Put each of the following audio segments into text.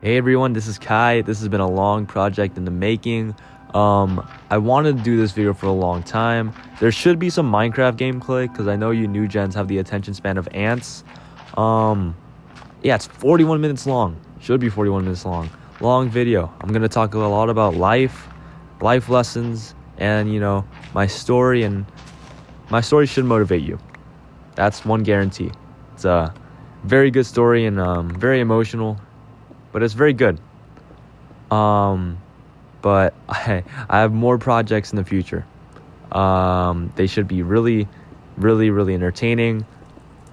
Hey everyone, this is Kai. This has been a long project in the making. I wanted to do this video for a long time. There should be some Minecraft gameplay because I know you new gens have the attention span of ants. Yeah, it's 41 minutes long. Should be 41 minutes long. Long video. I'm gonna talk a lot about life lessons, and my story. And my story should motivate you. That's one guarantee. It's a very good story and very emotional, but it's very good. But I have more projects in the future. They should be really, really, really entertaining.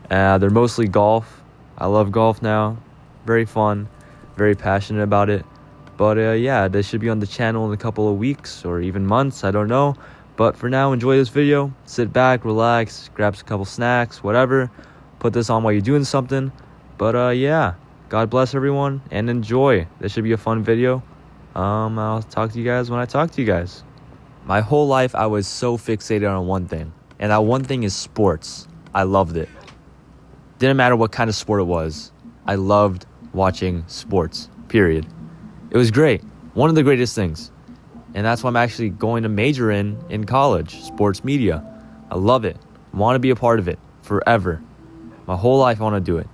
They're mostly golf. I love golf now. Very fun. Very passionate about it. But yeah, they should be on the channel in a couple of weeks or even months. I don't know. But for now, enjoy this video. Sit back, relax, grab a couple snacks, whatever. Put this on while you're doing something. But yeah, God bless everyone and enjoy. This should be a fun video. I'll talk to you guys when I talk to you guys. My whole life, I was so fixated on one thing. And that one thing is sports. I loved it. Didn't matter what kind of sport it was. I loved watching sports, period. It was great. One of the greatest things. And that's what I'm actually going to major in college, sports media. I love it. Want to be a part of it forever. My whole life I want to do it.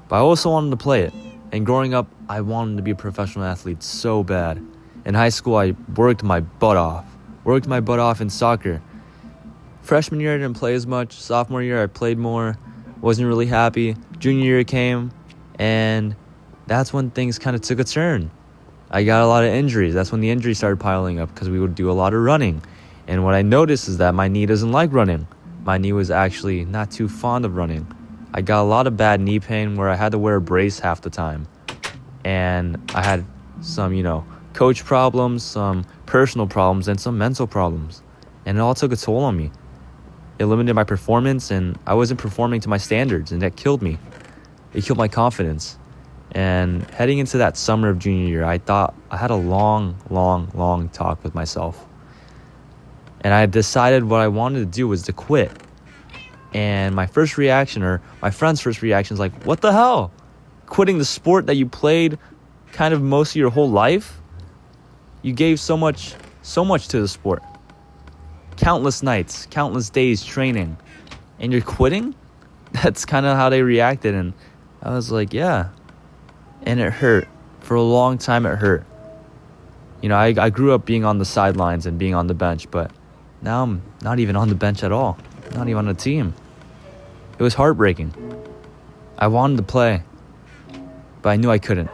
But I also wanted to play it. And growing up, I wanted to be a professional athlete so bad. In high school, I worked my butt off. Worked my butt off in soccer. Freshman year, I didn't play as much. Sophomore year, I played more. Wasn't really happy. Junior year came, and that's when things kind of took a turn. I got a lot of injuries. That's when the injuries started piling up because we would do a lot of running. And what I noticed is that my knee doesn't like running. My knee was actually not too fond of running. I got a lot of bad knee pain where I had to wear a brace half the time. And I had some, coach problems, some personal problems, and some mental problems. And it all took a toll on me. It limited my performance, and I wasn't performing to my standards, and that killed me. It killed my confidence. And heading into that summer of junior year, I thought I had a long talk with myself. And I decided what I wanted to do was to quit. And my first reaction, or my friend's first reaction, is like, what the hell? Quitting the sport that you played kind of most of your whole life? You gave so much to the sport. Countless nights, countless days training. And you're quitting? That's kind of how they reacted. And I was like, yeah. And it hurt. For a long time, it hurt. I grew up being on the sidelines and being on the bench, but now I'm not even on the bench at all. Not even on a team. It was heartbreaking. I wanted to play, but I knew I couldn't.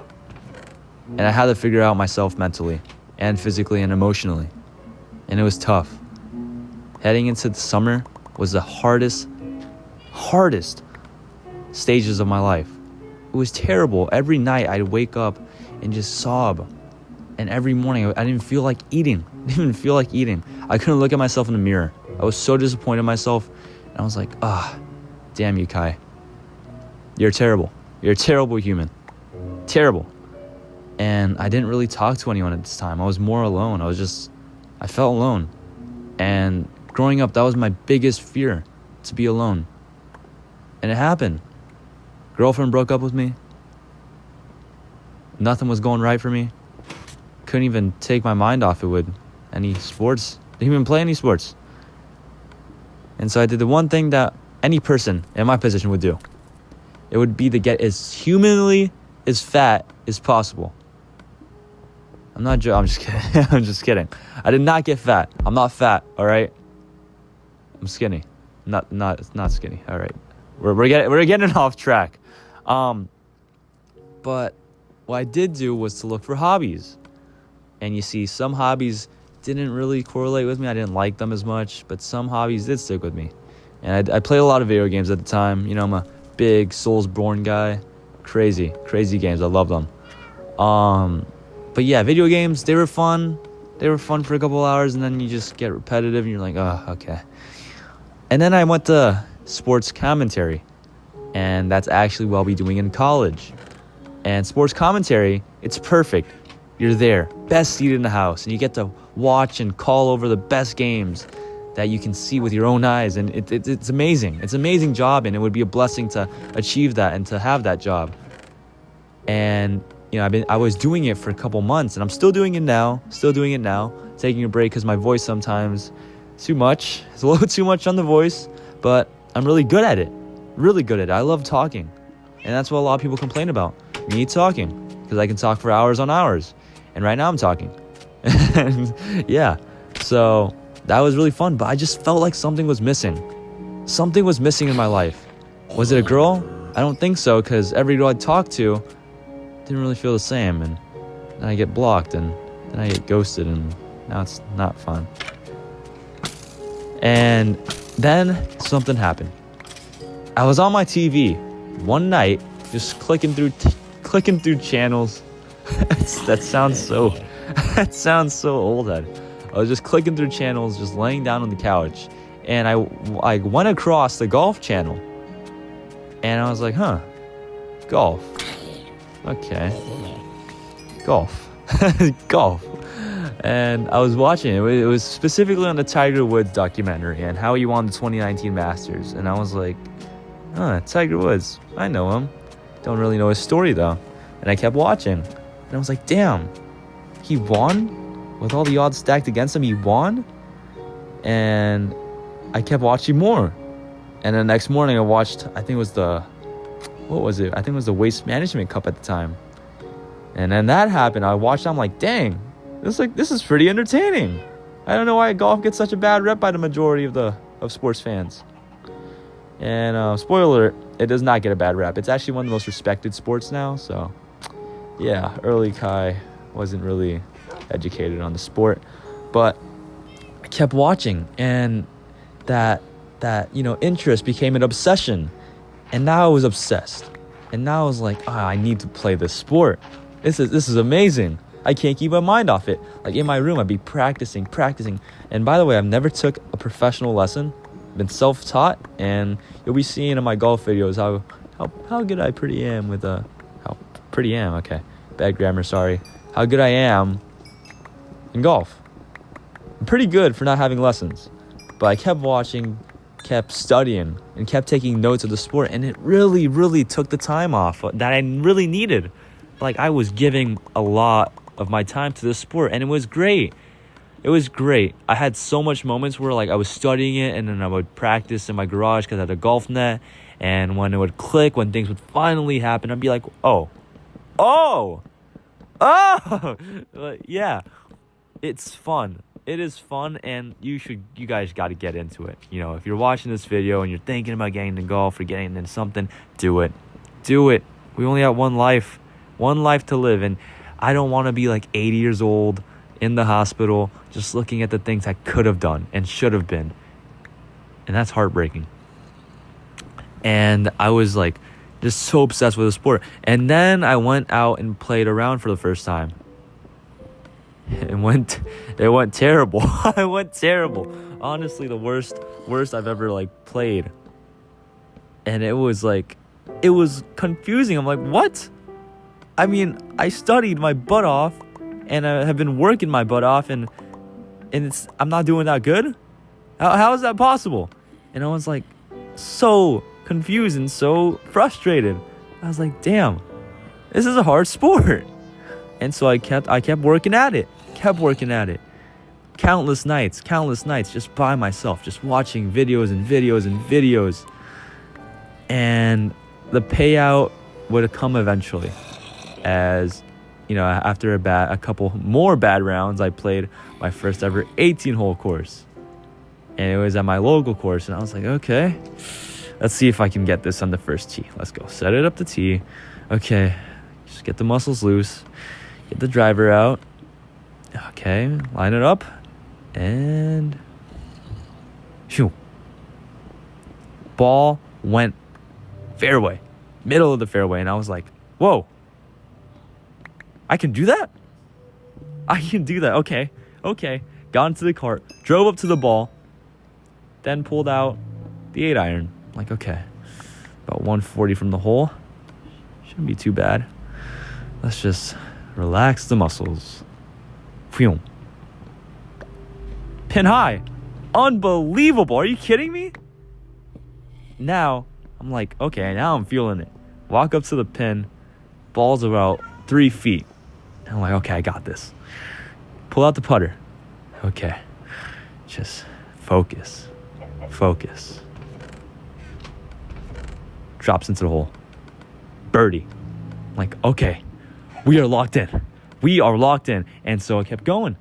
And I had to figure out myself mentally and physically and emotionally. And it was tough. Heading into the summer was the hardest stages of my life. It was terrible. Every night I'd wake up and just sob. And every morning I didn't feel like eating. I couldn't look at myself in the mirror. I was so disappointed in myself. And I was like, damn you, Kai. You're terrible. You're a terrible human. Terrible. And I didn't really talk to anyone at this time. I was more alone. I felt alone. And growing up, that was my biggest fear, to be alone. And it happened. Girlfriend broke up with me. Nothing was going right for me. Couldn't even take my mind off it with any sports. Didn't even play any sports. And so I did the one thing that any person in my position would do. It would be to get as humanly as fat as possible. I'm just kidding. I'm just kidding. I did not get fat. I'm not fat, all right? I'm skinny. Not skinny. All right. We're getting off track. But what I did do was to look for hobbies. And you see, some hobbies didn't really correlate with me. I didn't like them as much, but some hobbies did stick with me. And I played a lot of video games at the time. I'm a big Soulsborne guy. Crazy games. I love them. But yeah, video games, they were fun. They were fun for a couple hours, and then you just get repetitive, and you're like, oh, okay. And then I went to sports commentary. And that's actually what I'll be doing in college. And sports commentary, it's perfect. You're there, best seat in the house, and you get to watch and call over the best games that you can see with your own eyes. And it's amazing. It's an amazing job, and it would be a blessing to achieve that and to have that job. And I was doing it for a couple months, and I'm still doing it now. Taking a break because my voice sometimes too much. It's a little too much on the voice, but I'm really good at it. Really good at it. I love talking, and that's what a lot of people complain about. Me talking, because I can talk for hours on hours, and right now I'm talking. And yeah, so that was really fun, but I just felt like something was missing. Something was missing in my life. Was it a girl? I don't think so, because every girl I talked to didn't really feel the same, and then I get blocked, and then I get ghosted, and now it's not fun. And then something happened. I was on my TV one night, just clicking through channels. that sounds so old head. I was just clicking through channels, just laying down on the couch, and I went across the golf channel, and I was like, golf. Okay. Golf. Golf. And I was watching it. It was specifically on the Tiger Woods documentary and how he won the 2019 Masters. And I was like, Tiger Woods. I know him. Don't really know his story, though. And I kept watching. And I was like, damn. He won? With all the odds stacked against him, he won? And I kept watching more. And the next morning I watched, I think it was the Waste Management Cup at the time. And then that happened. I watched it, I'm like, dang, this is pretty entertaining. I don't know why golf gets such a bad rep by the majority of sports fans. And spoiler alert, it does not get a bad rep. It's actually one of the most respected sports now. So yeah, early Kai wasn't really educated on the sport, but I kept watching, and that interest became an obsession. And now I was obsessed. And now I was like, I need to play this sport. This is amazing. I can't keep my mind off it. Like in my room, I'd be practicing. And by the way, I've never took a professional lesson. I've been self-taught, and you'll be seeing in my golf videos how good I pretty am with okay. Bad grammar, sorry. How good I am in golf. I'm pretty good for not having lessons. But I kept watching, kept studying, and kept taking notes of the sport, and it really, really took the time off that I really needed. Like, I was giving a lot of my time to this sport, and it was great. I had so much moments where like I was studying it, and then I would practice in my garage because I had a golf net, and when it would click, when things would finally happen, I'd be like, oh, yeah, it's fun. It is fun, and you guys got to get into it. If you're watching this video and you're thinking about getting into golf or getting into something, do it. We only have one life to live, and I don't want to be like 80 years old in the hospital just looking at the things I could have done and should have been, and that's heartbreaking. And I was like just so obsessed with the sport, and then I went out and played around for the first time. It went terrible. I went terrible. Honestly, the worst I've ever played. And it was confusing. I'm like, what? I mean, I studied my butt off, and I have been working my butt off, and I'm not doing that good? How is that possible? And I was like so confused and so frustrated. I was like, damn, this is a hard sport. And so I kept working at it. Countless nights just by myself, just watching videos. And the payout would come eventually. As after a couple more bad rounds, I played my first ever 18-hole course. And it was at my local course, and I was like, okay, let's see if I can get this on the first tee. Let's go. Set it up the tee. Okay, just get the muscles loose. Get the driver out. Okay, line it up. And phew. Ball went fairway. Middle of the fairway. And I was like, whoa. I can do that? Okay. Got into the cart. Drove up to the ball. Then pulled out the 8-iron. Like, okay. About 140 from the hole. Shouldn't be too bad. Let's just relax the muscles. Phew. Pin high. Unbelievable. Are you kidding me? Now, I'm like, okay, now I'm feeling it. Walk up to the pin. Ball's about 3 feet. And I'm like, okay, I got this. Pull out the putter. Okay. Just focus. Drops into the hole. Birdie. I'm like, okay, we are locked in. And so I kept going.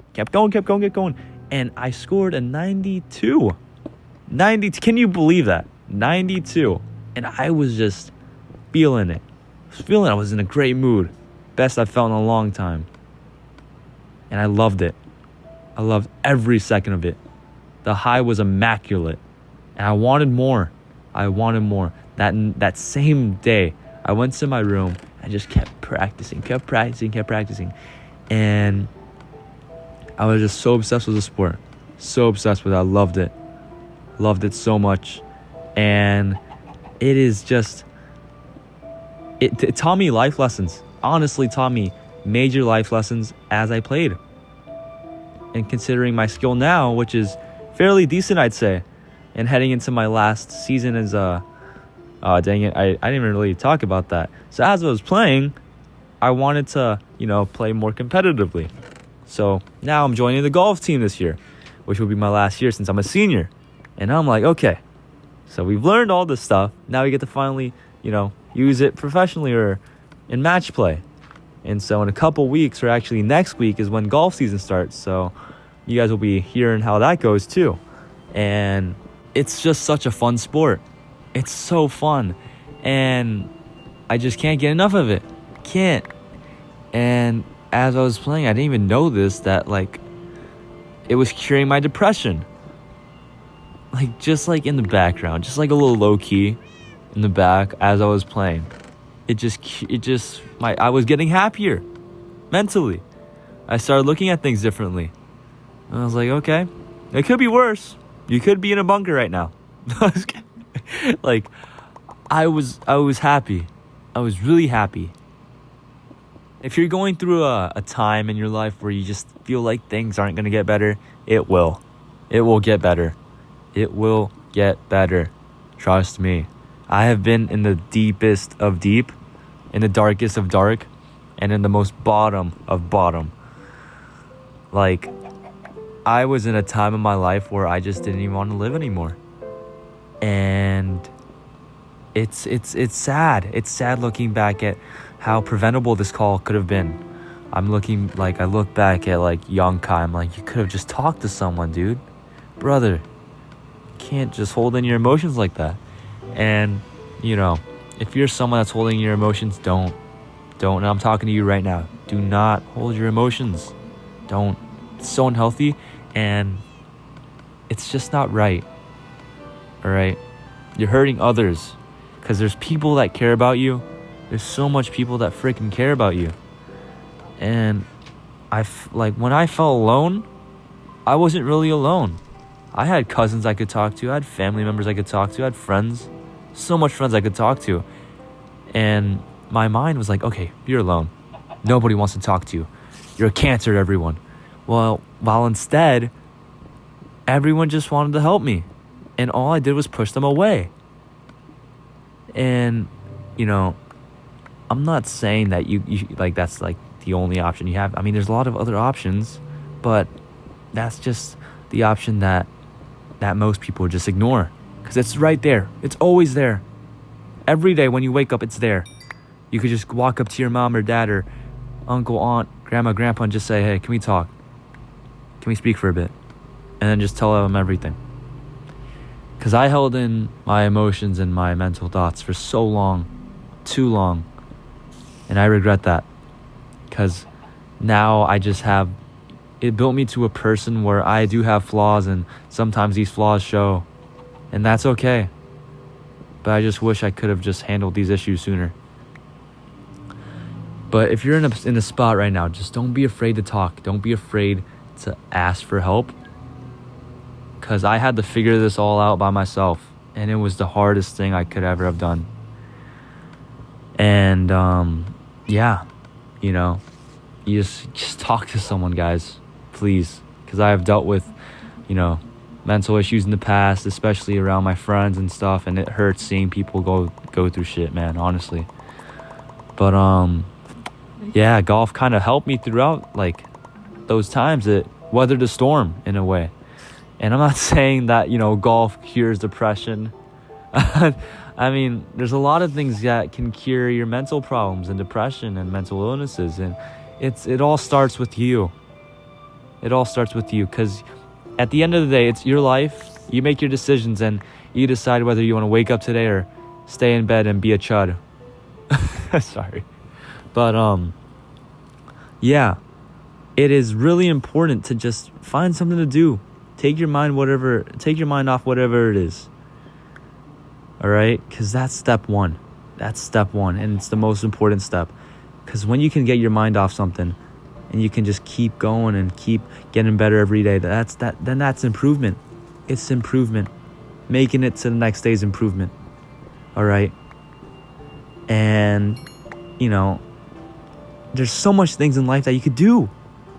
And I scored a 92. Can you believe that? 92. And I was just feeling it. I was in a great mood. Best I've felt in a long time. And I loved it. I loved every second of it. The high was immaculate. And I wanted more. That same day, I went to my room and just kept practicing. And I was just so obsessed with the sport. So obsessed with it. I loved it. Loved it so much. And it is just... It taught me life lessons. Honestly, taught me major life lessons as I played. And considering my skill now, which is fairly decent, I'd say, and heading into my last season as a... dang it, I didn't even really talk about that. So as I was playing, I wanted to, play more competitively. So now I'm joining the golf team this year, which will be my last year since I'm a senior. And I'm like, okay, so we've learned all this stuff. Now we get to finally, use it professionally or in match play. And so in a couple weeks, or actually next week, is when golf season starts. So you guys will be hearing how that goes too. And it's just such a fun sport. It's so fun. And I just can't get enough of it. Can't. And as I was playing, I didn't even know this, that it was curing my depression. Just in the background, just a little low key in the back as I was playing. I was getting happier mentally. I started looking at things differently. And I was like, okay, it could be worse. You could be in a bunker right now. I was happy. I was really happy. If you're going through a time in your life where you just feel like things aren't going to get better, it will. It will get better. It will get better. Trust me. I have been in the deepest of deep, in the darkest of dark, and in the most bottom of bottom. I was in a time in my life where I just didn't even want to live anymore. And it's sad. It's sad looking back at how preventable this call could have been. I look back at young Kai. I'm like, you could have just talked to someone, dude. Brother, you can't just hold in your emotions like that. And, if you're someone that's holding your emotions, don't. And I'm talking to you right now. Do not hold your emotions. Don't. It's so unhealthy, and it's just not right. All right? You're hurting others because there's people that care about you. There's so much people that freaking care about you. And when I felt alone, I wasn't really alone. I had cousins I could talk to. I had family members I could talk to. I had friends. So much friends I could talk to. And my mind was like, okay, you're alone. Nobody wants to talk to you. You're a cancer to everyone. Well, while instead, everyone just wanted to help me. And all I did was push them away. And, I'm not saying that you that's the only option you have. I mean, there's a lot of other options, but that's just the option that most people just ignore. Because it's right there. It's always there. Every day when you wake up, it's there. You could just walk up to your mom or dad or uncle, aunt, grandma, grandpa and just say, hey, can we talk? Can we speak for a bit? And then just tell them everything. Because I held in my emotions and my mental thoughts for so long. Too long. And I regret that. Because now I just have... It built me to a person where I do have flaws, and sometimes these flaws show. And that's okay. But I just wish I could have just handled these issues sooner. But if you're in a spot right now, just don't be afraid to talk. Don't be afraid to ask for help. Because I had to figure this all out by myself. And it was the hardest thing I could ever have done. And, you just talk to someone, guys. Please. Because I have dealt with, mental issues in the past, especially around my friends and stuff. And it hurts seeing people go through shit, man, honestly. But, yeah, golf kind of helped me throughout like those times. It weathered the storm in a way. And I'm not saying that, golf cures depression. I mean, there's a lot of things that can cure your mental problems and depression and mental illnesses. And it all starts with you. It all starts with you, because at the end of the day, it's your life. You make your decisions and you decide whether you want to wake up today or stay in bed and be a chud. Sorry. But, yeah, it is really important to just find something to do. Take your mind off whatever it is. All right? Because that's step one. That's step one. And it's the most important step. Because when you can get your mind off something and you can just keep going and keep getting better every day, then that's improvement. It's improvement. Making it to the next day's improvement. All right? And, there's so much things in life that you could do.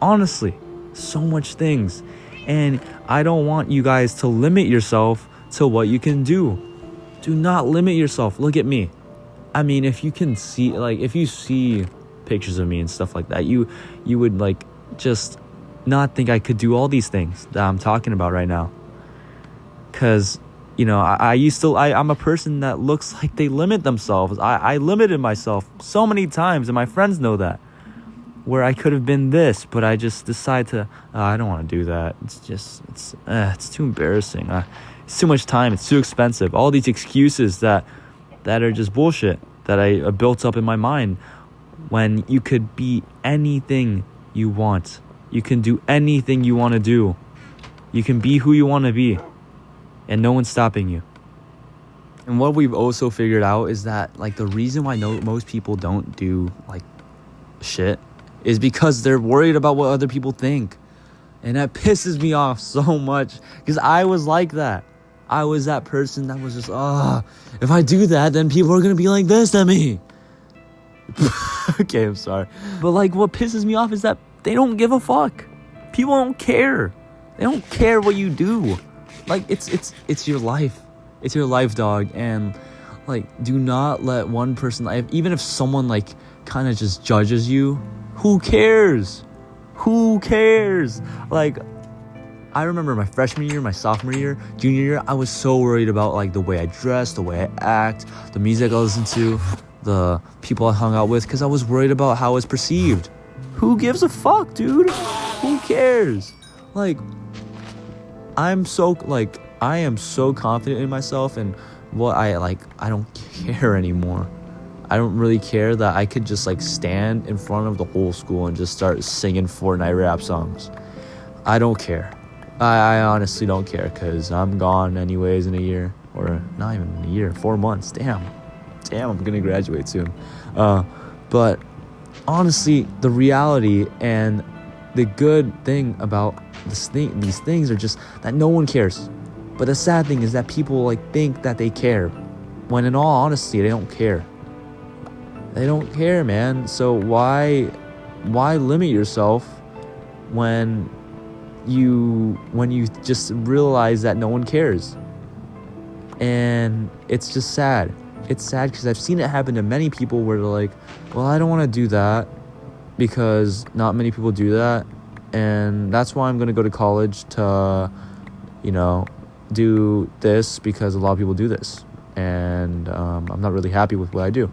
Honestly. So much things. And I don't want you guys to limit yourself to what you can do. Do not limit yourself. Look at me. I mean, if you see pictures of me and stuff like that, you would just not think I could do all these things that I'm talking about right now. Cause, I'm a person that looks like they limit themselves. I limited myself so many times, and my friends know that. Where I could have been this, but I just decide to, I don't want to do that. It's too embarrassing. It's too much time. It's too expensive. All these excuses that are just bullshit that I built up in my mind, when you could be anything you want. You can do anything you want to do. You can be who you want to be, and no one's stopping you. And what we've also figured out is that the reason why most people don't do shit is because they're worried about what other people think. And that pisses me off so much, because I was like that. I was that person that was just, if I do that, then people are going to be like this to me. Okay, I'm sorry. But what pisses me off is that they don't give a fuck. People don't care. They don't care what you do. It's your life. It's your life, dog. And do not let one person, even if someone kind of just judges you, who cares? Who cares? I remember my freshman year, my sophomore year, junior year, I was so worried about the way I dressed, the way I act, the music I listened to, the people I hung out with, because I was worried about how I was perceived. Who gives a fuck, dude? Who cares? I am so confident in myself and what I don't care anymore. I don't really care that I could just stand in front of the whole school and just start singing Fortnite rap songs. I don't care. I honestly don't care, because I'm gone anyways in a year, or not even a year, 4 months. Damn, I'm gonna graduate soon. But honestly, the reality and the good thing about these things are just that no one cares. But the sad thing is that people think that they care, when in all honesty, they don't care. They don't care, man. So why limit yourself when you just realize that no one cares? And it's just sad. It's sad because I've seen it happen to many people where they're like, well, I don't want to do that because not many people do that, and that's why I'm going to go to college to, do this, because a lot of people do this, and I'm not really happy with what I do.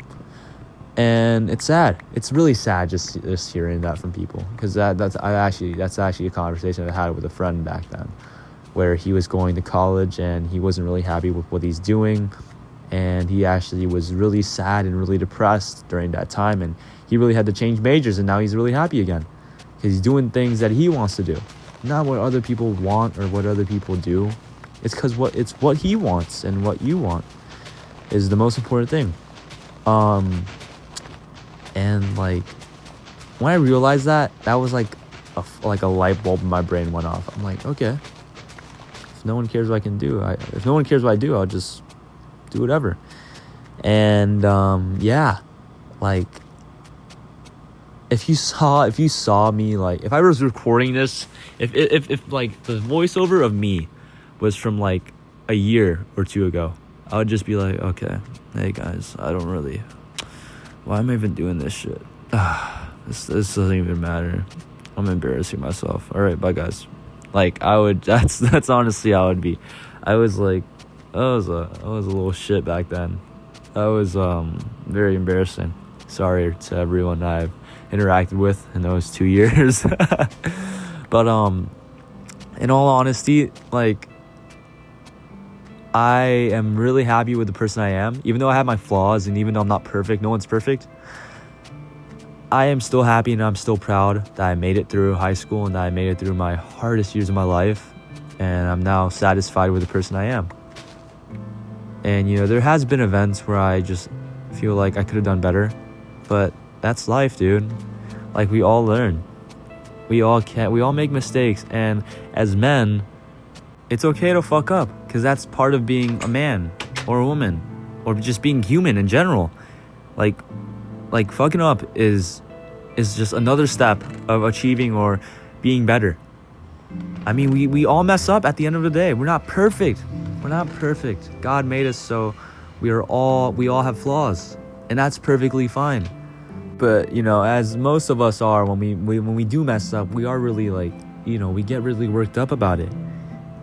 And it's sad. It's really sad just hearing that from people, because that's actually a conversation I had with a friend back then, where he was going to college and he wasn't really happy with what he's doing, and he actually was really sad and really depressed during that time, and he really had to change majors, and now he's really happy again because he's doing things that he wants to do, not what other people want or what other people do. It's because it's what he wants, and what you want is the most important thing. And when I realized that was a light bulb in my brain went off. I'm like, okay, if no one cares what I can do, if no one cares what I do, I'll just do whatever. And yeah, if you saw me, if I was recording this, if the voiceover of me was from a year or two ago, I would just be like, okay, hey guys, why am I even doing this shit? This doesn't even matter. I'm embarrassing myself. All right, bye guys. Like I would. That's honestly how I would be. I was like, I was a little shit back then. That was very embarrassing. Sorry to everyone I've interacted with in those 2 years. But in all honesty, like I am really happy with the person I am. Even though I have my flaws and even though I'm not perfect, no one's perfect, I am still happy and I'm still proud that I made it through high school and that I made it through my hardest years of my life. And I'm now satisfied with the person I am. And, you know, there has been events where I just feel like I could have done better. But that's life, dude. Like, we all learn. We all make mistakes. And as men, it's okay to fuck up. Because that's part of being a man or a woman. Or just being human in general. Like fucking up is just another step of achieving or being better. I mean, we all mess up at the end of the day. We're not perfect. God made us so we all have flaws, and that's perfectly fine. But, you know, as most of us are, when we do mess up, we are really like, you know, we get really worked up about it.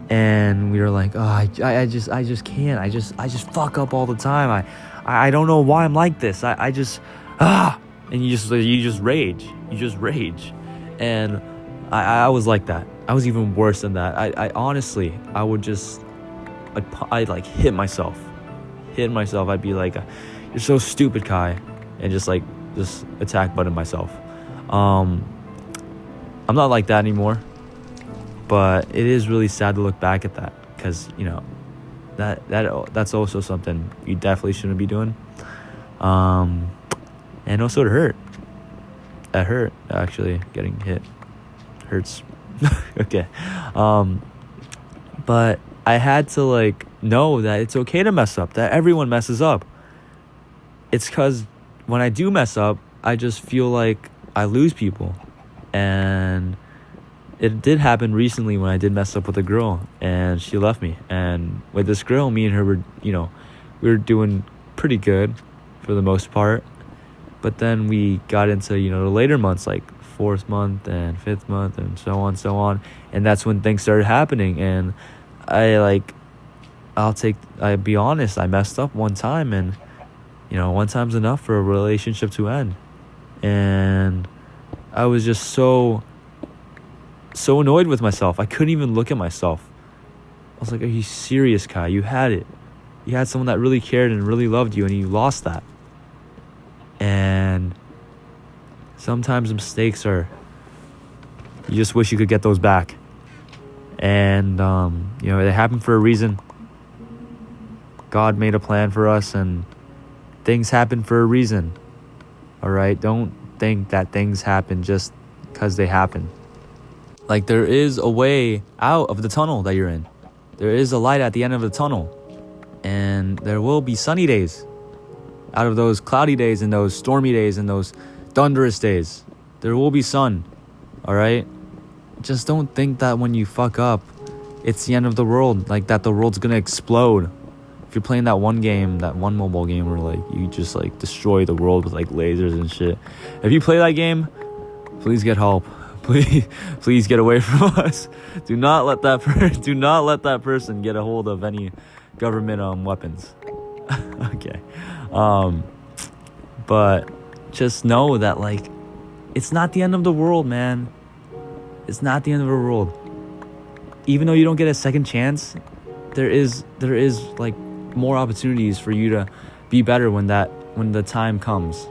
And we are like, oh, I just can't. I just fuck up all the time. I don't know why I'm like this. And you just rage. And I was like that. I was even worse than that. I honestly, I would just, I'd like hit myself. I'd be like, you're so stupid, Kai. And just attack button myself. I'm not like that anymore. But it is really sad to look back at that. Because, you know, that's also something you definitely shouldn't be doing. And also it hurt. That hurt, actually. Getting hit hurts. Okay. But I had to like know that it's okay to mess up, that everyone messes up. It's because when I do mess up, I just feel like I lose people. And it did happen recently when I did mess up with a girl and she left me. And with this girl, me and her were, you know, we were doing pretty good for the most part. But then we got into, you know, the later months, like 4th month and 5th month and so on. And that's when things started happening. And I'll be honest, I messed up one time, and, you know, one time's enough for a relationship to end. And I was just so annoyed with myself. I couldn't even look at myself. I was like, are you serious, Kai? You had it. You had someone that really cared and really loved you, and you lost that. And sometimes mistakes are, you just wish you could get those back. And, you know, they happen for a reason. God made a plan for us, and things happen for a reason. All right? Don't think that things happen just because they happen. Like, there is a way out of the tunnel that you're in. There is a light at the end of the tunnel. And there will be sunny days. Out of those cloudy days and those stormy days and those thunderous days, there will be sun. All right? Just don't think that when you fuck up, it's the end of the world. Like, that the world's gonna explode. If you're playing that one game, that one mobile game where, like, you just, like, destroy the world with, like, lasers and shit. If you play that game, please get help. Please get away from us. Do not let that person get a hold of any government weapons. Okay. But just know that, like, it's not the end of the world, man. It's not the end of the world. Even though you don't get a second chance, there is like more opportunities for you to be better when the time comes.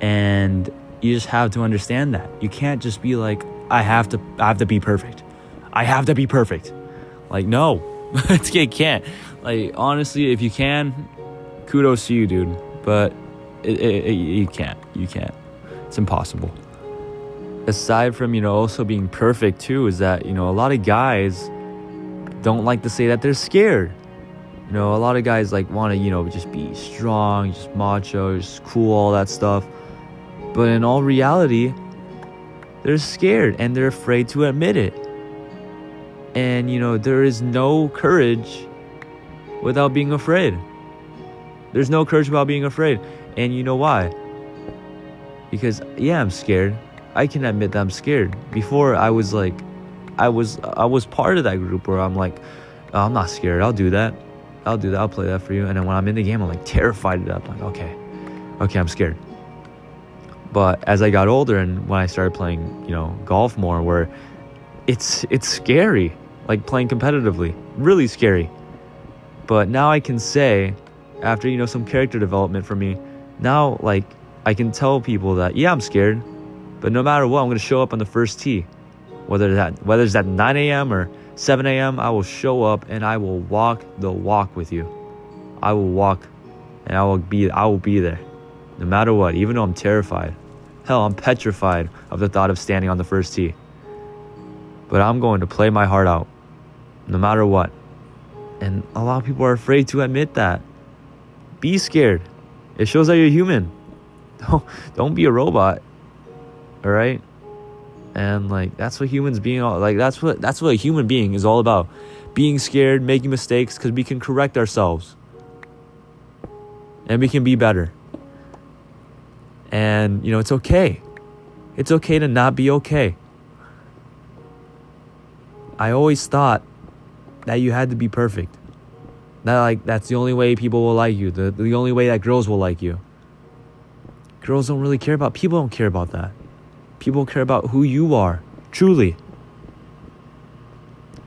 And you just have to understand that. You can't just be like, I have to be perfect. I have to be perfect. Like, no. You can't. Like, honestly, if you can, kudos to you, dude. But you can't. It's impossible. Aside from, you know, also being perfect too, is that, you know, a lot of guys don't like to say that they're scared. You know, a lot of guys like want to, you know, just be strong, just macho, just cool, all that stuff. But in all reality, they're scared and they're afraid to admit it. And, you know, there is no courage without being afraid. There's no courage without being afraid. And you know why? Because yeah, I'm scared. I can admit that I'm scared. Before I was like, I was part of that group where I'm like, oh, I'm not scared. I'll do that. I'll do that. I'll play that for you. And then when I'm in the game, I'm like terrified of that. I'm like, okay, I'm scared. But as I got older and when I started playing, golf more, where it's scary, like playing competitively, really scary. But now I can say, after some character development for me, now like I can tell people that yeah, I'm scared, but no matter what, I'm gonna show up on the first tee, whether it's at 9 a.m. or 7 a.m. I will show up and I will walk the walk with you. I will walk, and I will be there, no matter what, even though I'm terrified. Hell, I'm petrified of the thought of standing on the first tee. But I'm going to play my heart out, no matter what. And a lot of people are afraid to admit that. Be scared. It shows that you're human. Don't be a robot. All right? And like that's what humans being like that's what a human being is all about. Being scared, making mistakes, because we can correct ourselves. And we can be better. And it's okay. It's okay to not be okay. I always thought that you had to be perfect. That's the only way people will like you. The only way that girls will like you. Girls don't really care about, people don't care about that. People care about who you are, truly.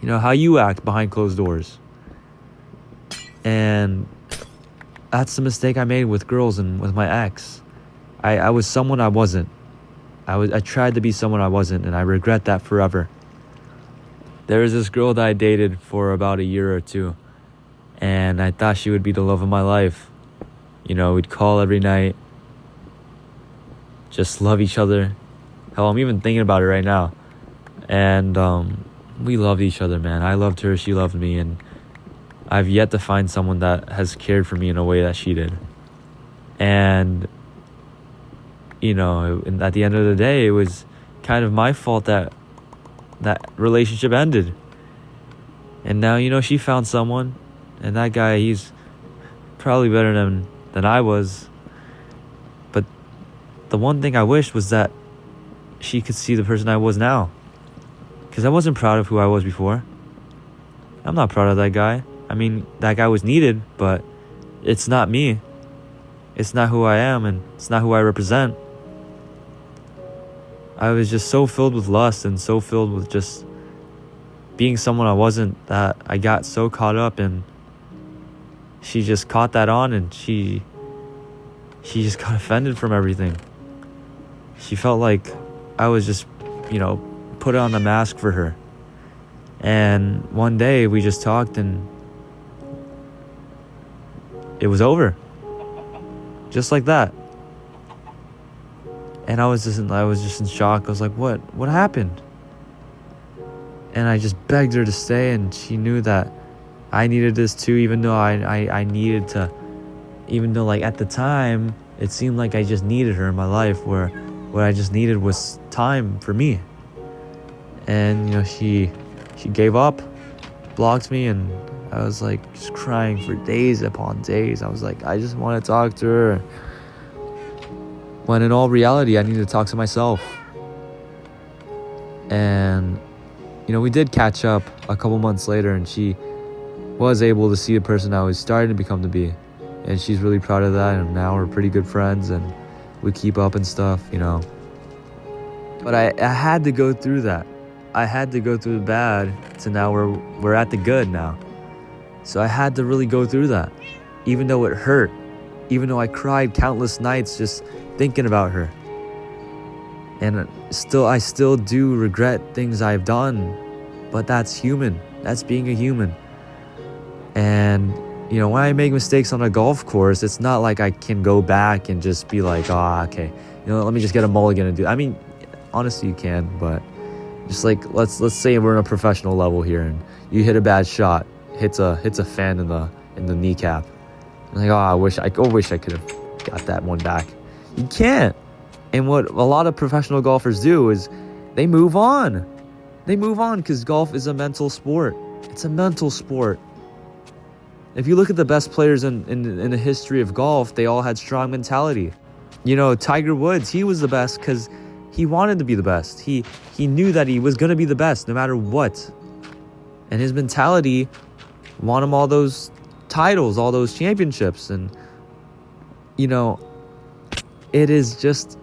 How you act behind closed doors. And that's the mistake I made with girls and with my ex. I was someone I wasn't. I tried to be someone I wasn't, and I regret that forever. There was this girl that I dated for about a year or two, and I thought she would be the love of my life. We'd call every night, just love each other. Hell, I'm even thinking about it right now. And we loved each other, man. I loved her, she loved me, and I've yet to find someone that has cared for me in a way that she did. And and at the end of the day, it was kind of my fault that relationship ended. And now, she found someone, and that guy, he's probably better than I was. But the one thing I wished was that she could see the person I was now. Because I wasn't proud of who I was before. I'm not proud of that guy. I mean, that guy was needed, but it's not me. It's not who I am, and it's not who I represent. I was just so filled with lust and so filled with just being someone I wasn't, that I got so caught up, and she just caught that on, and she just got offended from everything. She felt like I was just, put on the mask for her. And one day we just talked, and it was over. Just like that. And I was just in shock. I was like, what happened? And I just begged her to stay, and she knew that I needed this too, even though I needed to, even though like at the time it seemed like I just needed her in my life, where what I just needed was time for me. And she gave up, blocked me, and I was like just crying for days upon days. I was like, I just want to talk to her. When in all reality, I needed to talk to myself. And, we did catch up a couple months later, and she was able to see the person I was starting to become to be. And she's really proud of that, and now we're pretty good friends, and we keep up and stuff, But I had to go through that. I had to go through the bad to now we're at the good now. So I had to really go through that. Even though it hurt. Even though I cried countless nights just thinking about her. And I still do regret things I've done. But that's human. That's being a human. And, when I make mistakes on a golf course, it's not like I can go back and just be like, okay, let me just get a mulligan and do it. I mean, honestly, you can, but just like, let's say we're in a professional level here, and you hit a bad shot, hits a fan in the kneecap. I'm like, I wish I could have got that one back. You can't. And what a lot of professional golfers do is they move on. They move on because golf is a mental sport. It's a mental sport. If you look at the best players in the history of golf, they all had strong mentality. Tiger Woods, he was the best because he wanted to be the best. He knew that he was going to be the best no matter what. And his mentality won him all those titles, all those championships. And, it is just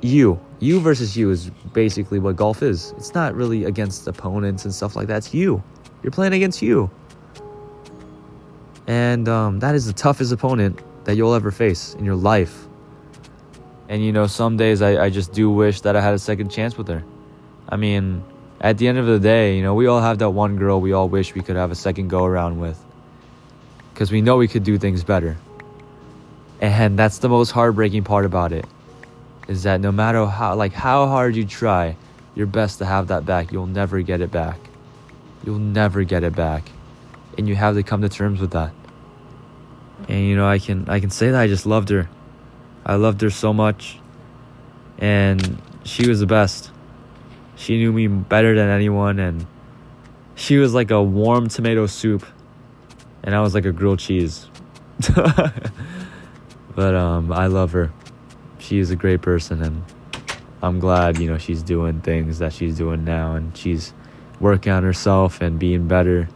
you. You versus you is basically what golf is. It's not really against opponents and stuff like that. It's you. You're playing against you. And that is the toughest opponent that you'll ever face in your life. And, some days I just do wish that I had a second chance with her. I mean, at the end of the day, we all have that one girl we all wish we could have a second go around with. Because we know we could do things better. And that's the most heartbreaking part about it. Is that no matter how hard you try your best to have that back, you'll never get it back. You'll never get it back. And you have to come to terms with that. And I can say that I just loved her. I loved her so much. And she was the best. She knew me better than anyone, and she was like a warm tomato soup, and I was like a grilled cheese. But I love her. She is a great person, and I'm glad, she's doing things that she's doing now, and she's working on herself and being better.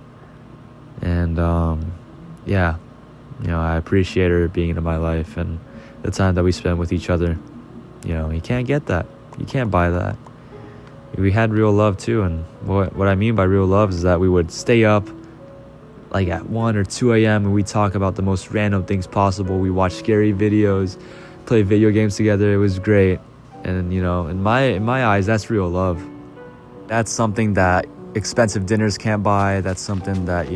And yeah, I appreciate her being in my life and the time that we spend with each other. You can't get that. You can't buy that. We had real love too, and what I mean by real love is that we would stay up like at 1 or 2 a.m. and we talk about the most random things possible. We watch scary videos, play video games together. It was great. And in my eyes, that's real love. That's something that expensive dinners can't buy. That's something that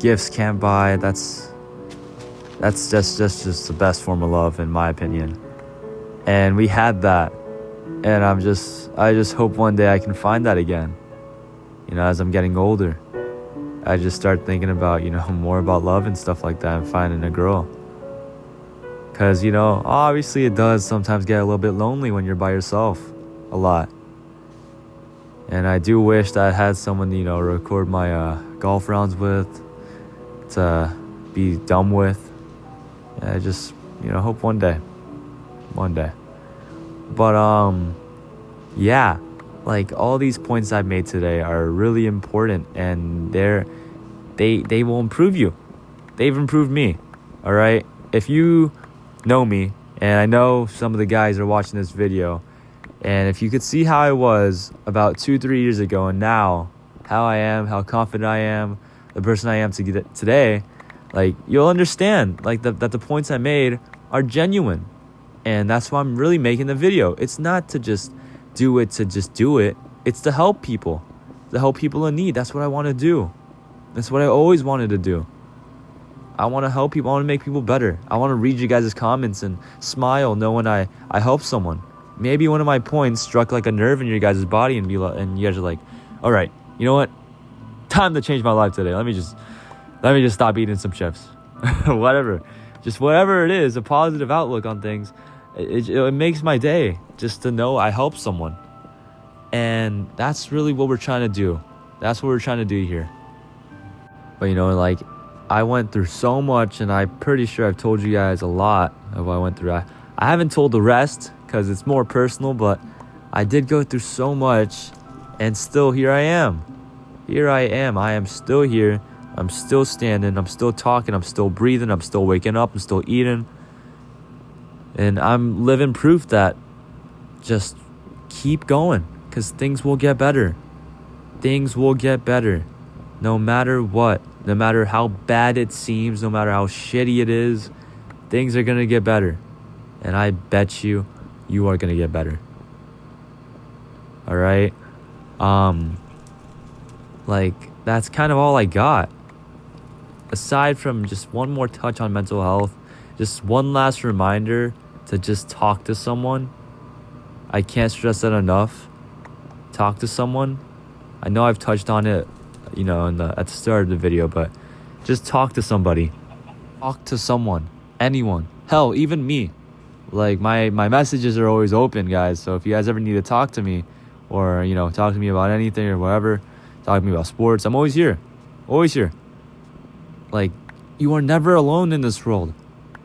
gifts can't buy. That's just the best form of love, in my opinion. And we had that. And I just hope one day I can find that again. As I'm getting older, I just start thinking about, more about love and stuff like that, and finding a girl. Because, obviously it does sometimes get a little bit lonely when you're by yourself a lot. And I do wish that I had someone, record my golf rounds with, to be done with. And I just, hope one day. But yeah, like all these points I've made today are really important, and they will improve you. They've improved me. All right. If you know me, and I know some of the guys are watching this video, and if you could see how I was about 2-3 years ago, and now how I am, how confident I am, the person I am today, like you'll understand like that the points I made are genuine. And that's why I'm really making the video. It's not to just do it to just do it. It's to help people in need. That's what I want to do. That's what I always wanted to do. I want to help people. I want to make people better. I want to read you guys' comments and smile knowing I helped someone. Maybe one of my points struck like a nerve in your guys' body, and you guys are like, all right, you know what? Time to change my life today. Let me just stop eating some chips. Whatever. Just whatever it is, a positive outlook on things. It makes my day just to know I helped someone. And that's really what we're trying to do. That's what we're trying to do here. But I went through so much, and I'm pretty sure I've told you guys a lot of what I went through. I haven't told the rest because it's more personal, but I did go through so much, and still here I am. I am still here. I'm still standing. I'm still talking. I'm still breathing. I'm still waking up. I'm still eating. And I'm living proof that just keep going, because things will get better. Things will get better. No matter what. No matter how bad it seems. No matter how shitty it is. Things are going to get better. And I bet you are going to get better. Alright? That's kind of all I got. Aside from just one more touch on mental health, just one last reminder to just talk to someone. I can't stress that enough. Talk to someone. I know I've touched on it, at the start of the video, but just talk to somebody. Talk to someone. Anyone. Hell, even me. Like, my messages are always open, guys. So if you guys ever need to talk to me, or, talk to me about anything or whatever, talk to me about sports, I'm always here. Always here. Like, you are never alone in this world.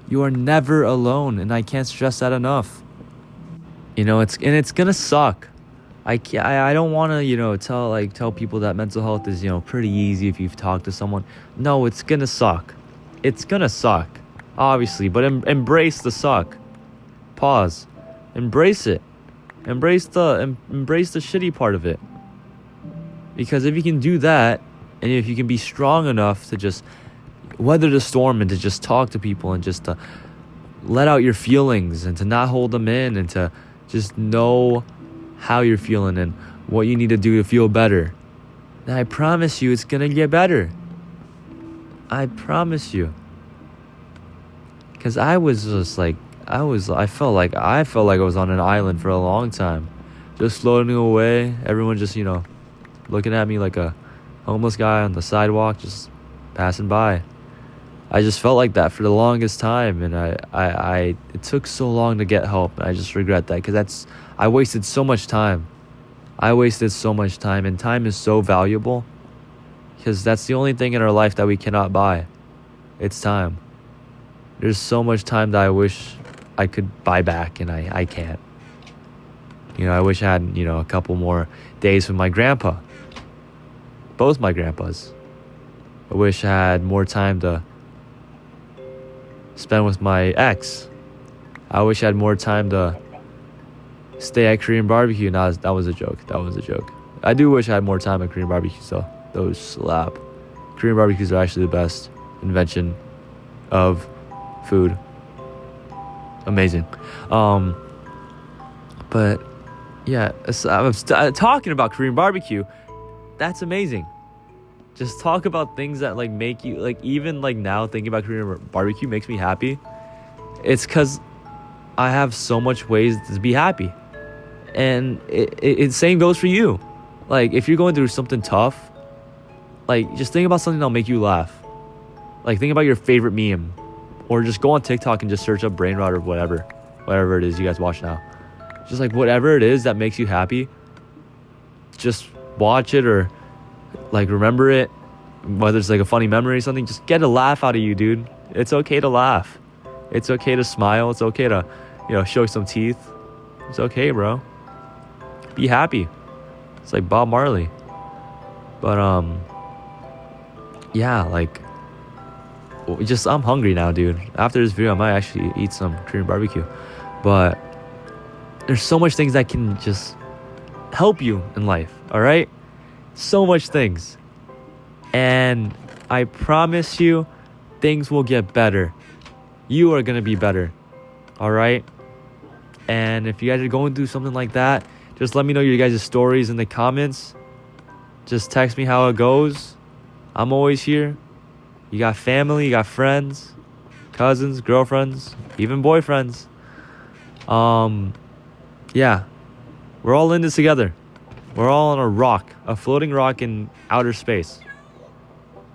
You are never alone, and I can't stress that enough. It's gonna suck. I don't want to tell people that mental health is pretty easy if you've talked to someone. No, it's gonna suck. It's gonna suck, obviously, but embrace the suck. Pause. Embrace it. Embrace the shitty part of it. Because if you can do that, and if you can be strong enough to just weather the storm and to just talk to people and just to let out your feelings and to not hold them in and to just know how you're feeling and what you need to do to feel better, then I promise you it's gonna get better. I promise you. Because I was just like, I felt like I was on an island for a long time, just floating away. Everyone just looking at me like a homeless guy on the sidewalk, just passing by. I just felt like that for the longest time, and I it took so long to get help. And I just regret that because I wasted so much time. And time is so valuable because that's the only thing in our life that we cannot buy. It's time. There's so much time that I wish I could buy back, and I can't. I wish I had a couple more days with my grandpa. Both my grandpas. I wish I had more time to spend with my ex. I wish I had more time to stay at Korean barbecue. No, that was a joke. I do wish I had more time at Korean barbecue, so those slap. Korean barbecues are actually the best invention of food. Amazing. But yeah, I'm talking about Korean barbecue. That's amazing. Just talk about things that make you even now thinking about Korean barbecue makes me happy. It's because I have so much ways to be happy, and it same goes for you. If you're going through something tough, just think about something that'll make you laugh. Think about your favorite meme, or just go on TikTok and just search up brain rot or whatever it is you guys watch now. Just whatever it is that makes you happy, just watch it or remember it, whether it's a funny memory or something. Just get a laugh out of you, dude. It's okay to laugh. It's okay to smile. It's okay to show some teeth. It's okay, bro. Be happy. It's like Bob Marley. But yeah, I'm hungry now, dude. After this video I might actually eat some Korean barbecue. But there's so much things that can just help you in life, all right? So much things. And I promise you, things will get better. You are going to be better, all right? And if you guys are going through something like that, just let me know your guys' stories in the comments. Just text me how it goes. I'm always here. You got family, you got friends, cousins, girlfriends, even boyfriends. Yeah, we're all in this together. We're all on a floating rock in outer space.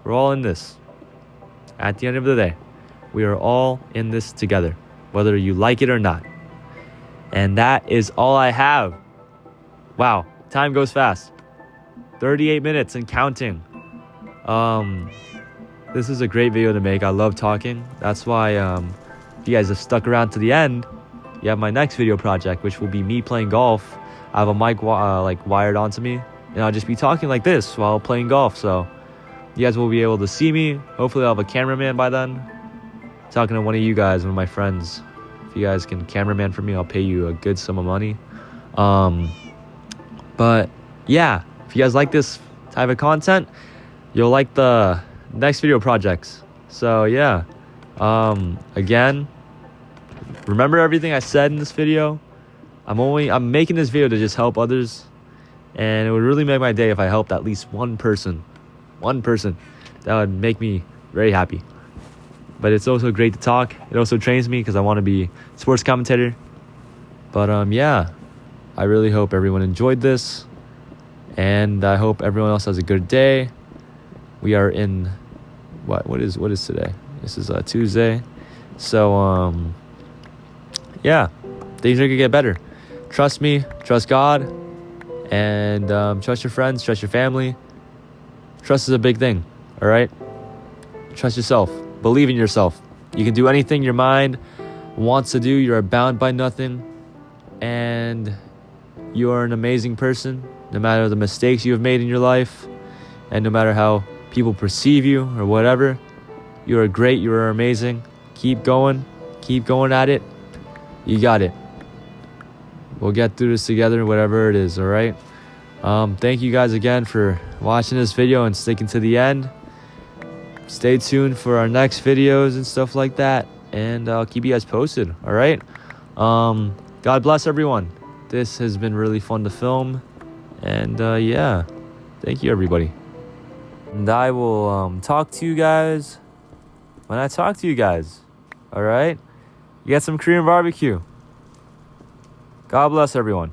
We're all in this. At the end of the day, we are all in this together, whether you like it or not. And that is all I have. Wow, time goes fast. 38 minutes and counting. This is a great video to make. I love talking. That's why if you guys have stuck around to the end, you have my next video project, which will be me playing golf. I have a mic wired onto me, and I'll just be talking like this while playing golf. So you guys will be able to see me. Hopefully I'll have a cameraman by then. Talking to one of you guys, one of my friends. If you guys can cameraman for me, I'll pay you a good sum of money. But yeah, if you guys like this type of content, you'll like the next video projects. So yeah, again, remember everything I said in this video. I'm making this video to just help others, and it would really make my day if I helped at least one person. That would make me very happy. But it's also great to talk. It also trains me because I want to be a sports commentator. But yeah, I really hope everyone enjoyed this, and I hope everyone else has a good day. We are in what is today? This is Tuesday. So yeah, things are gonna get better. Trust me, trust God, and trust your friends, trust your family. Trust is a big thing, all right? Trust yourself. Believe in yourself. You can do anything your mind wants to do. You're bound by nothing. And you are an amazing person, no matter the mistakes you have made in your life, and no matter how people perceive you or whatever. You are great. You are amazing. Keep going. Keep going at it. You got it. We'll get through this together, whatever it is, all right? Thank you guys again for watching this video and sticking to the end. Stay tuned for our next videos and stuff like that, and I'll keep you guys posted, all right? God bless everyone. This has been really fun to film, and yeah, thank you, everybody. And I will talk to you guys when I talk to you guys, all right? You got some Korean barbecue. God bless everyone.